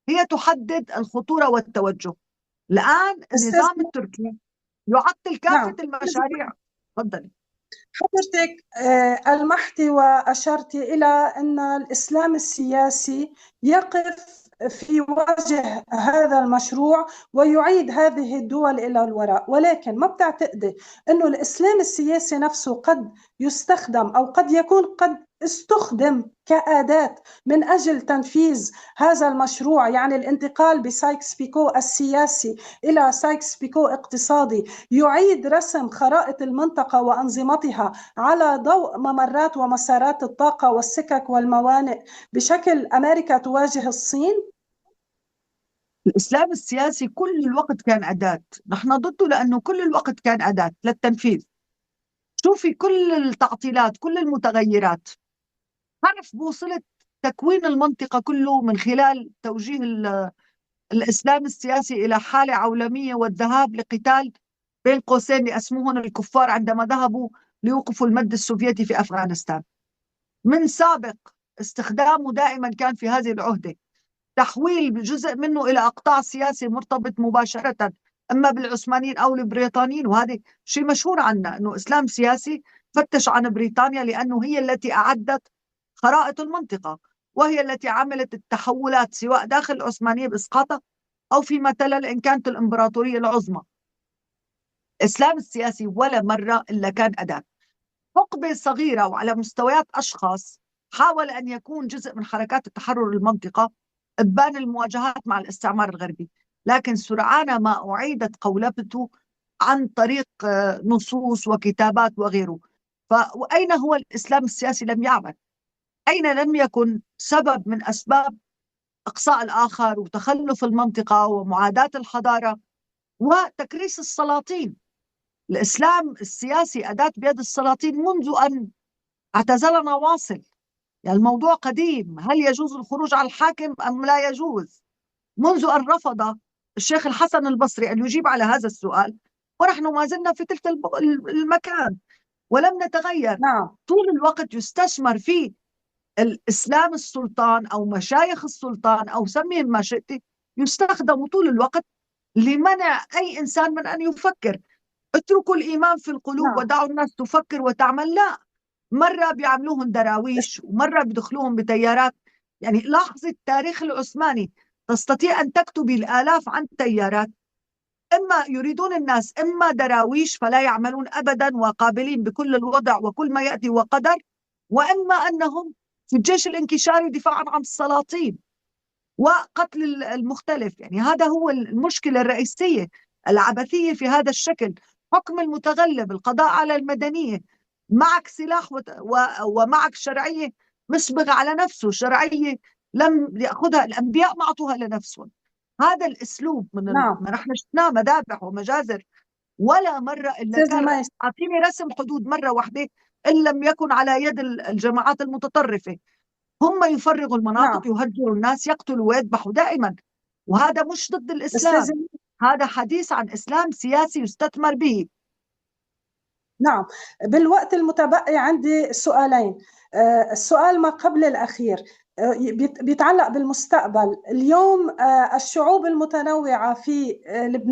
هي تحدد الخطورة والتوجه. الآن أستاذ، النظام التركي يعطل كافة نعم، المشاريع. تفضلي. حضرتك ألمحت وأشرت إلى أن الإسلام السياسي يقف في وجه هذا المشروع ويعيد هذه الدول إلى الوراء، ولكن ما بتعتقدي أنه الإسلام السياسي نفسه قد يستخدم أو قد يكون قد استخدم كأداة من أجل تنفيذ هذا المشروع، يعني الانتقال بسايكس بيكو السياسي إلى سايكس بيكو اقتصادي، يعيد رسم خرائط المنطقة وأنظمتها على ضوء ممرات ومسارات الطاقة والسكك والموانئ بشكل أمريكا تواجه الصين؟ الإسلام السياسي كل الوقت كان أداة، نحن ضده لأنه كل الوقت كان أداة للتنفيذ. شوفي كل التعطيلات، كل المتغيرات، تعرف بوصلة تكوين المنطقة كله من خلال توجيه الإسلام السياسي إلى حالة عولمية والذهاب لقتال بين قوسين لأسموهم الكفار عندما ذهبوا ليوقفوا المد السوفيتي في أفغانستان. من سابق استخدامه دائما كان في هذه العهدة تحويل جزء منه إلى أقطاع سياسي مرتبط مباشرة إما بالعثمانيين أو البريطانيين. وهذا شيء مشهور عنا أنه إسلام سياسي فتش عن بريطانيا لأنه هي التي أعدت خرائط المنطقة، وهي التي عملت التحولات سواء داخل العثمانية بإسقاطها أو فيما تلا إن كانت الإمبراطورية العظمى. الإسلام السياسي ولا مرة إلا كان أداة حقبة صغيرة وعلى مستويات أشخاص حاول أن يكون جزء من حركات التحرر المنطقة إبان المواجهات مع الاستعمار الغربي، لكن سرعان ما أعيدت قولبته عن طريق نصوص وكتابات وغيره. وأين هو الإسلام السياسي لم يعمل؟ أين لم يكن سبب من أسباب إقصاء الآخر وتخلف المنطقة ومعاداة الحضارة وتكريس السلاطين؟ الإسلام السياسي أداة بيد السلاطين منذ أن اعتزلنا واصل. يعني الموضوع قديم، هل يجوز الخروج على الحاكم أم لا يجوز؟ منذ أن رفض الشيخ الحسن البصري أن يجيب على هذا السؤال ونحن ما زلنا في تلك المكان ولم نتغير. نعم. طول الوقت يستثمر في الإسلام السلطان أو مشايخ السلطان أو سميهم ما شئت، يستخدم طول الوقت لمنع أي إنسان من أن يفكر. اتركوا الإيمان في القلوب نعم. ودعوا الناس تفكر وتعمل. لا، مرة بيعملوهم دراويش ومرة بيدخلوهم بتيارات. يعني لاحظي التاريخ العثماني، تستطيع أن تكتبي الآلاف عن تيارات، إما يريدون الناس إما دراويش فلا يعملون أبدا وقابلين بكل الوضع وكل ما يأتي وقدر، وإما أنهم في الجيش الانكشاري دفاعا عن السلاطين وقتل المختلف. يعني هذا هو المشكلة الرئيسية، العبثية في هذا الشكل. حكم المتغلب، القضاء على المدنية، معك سلاح ومعك شرعية مسبغة على نفسه، شرعية لم يأخذها الأنبياء، ما أعطوها لنفسهم. هذا الأسلوب نعم. ما رح نشناه مذابح ومجازر. ولا مرة إلا أستاذ كان مايس، أعطيني رسم حدود مرة واحدة إن لم يكن على يد الجماعات المتطرفة. هم يفرغوا المناطق، نعم. يهجروا الناس، يقتلوا ويذبحوا دائما. وهذا مش ضد أستاذ، الإسلام، هذا حديث عن إسلام سياسي يستثمر به. نعم. بالوقت المتبقي عندي سؤالين. السؤال ما قبل الأخير بيتعلق بالمستقبل. اليوم الشعوب المتنوعة في لبنان